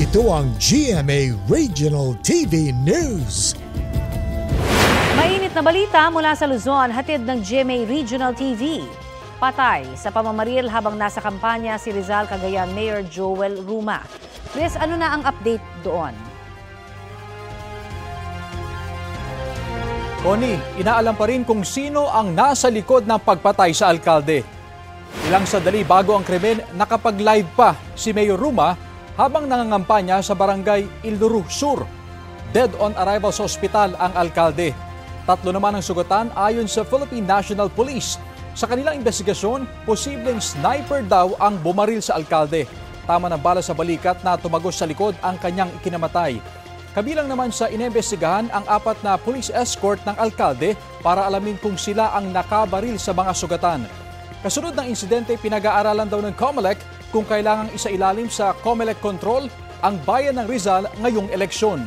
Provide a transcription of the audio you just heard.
Ito ang GMA Regional TV News. Mainit na balita mula sa Luzon, hatid ng GMA Regional TV. Patay sa pamamaril habang nasa kampanya si Rizal Cagayan Mayor Joel Ruma. Chris, ano na ang update doon? Connie, inaalam pa rin kung sino ang nasa likod ng pagpatay sa alkalde. Ilang sandali bago ang krimen, nakapag-live pa si Mayor Ruma habang nangangampanya sa barangay Ilduru Sur. Dead on arrival sa ospital ang alkalde. 3 naman ang sugatan ayon sa Philippine National Police. Sa kanilang investigasyon, posibleng sniper daw ang bumaril sa alkalde. Tama ng bala sa balikat na tumagos sa likod ang kanyang ikinamatay. Kabilang naman sa inimbestigahan ang 4 na police escort ng alkalde para alamin kung sila ang nakabaril sa mga sugatan. Kasunod ng insidente, pinag-aaralan daw ng COMELEC kung kailangang isailalim sa COMELEC control ang bayan ng Rizal ngayong eleksyon.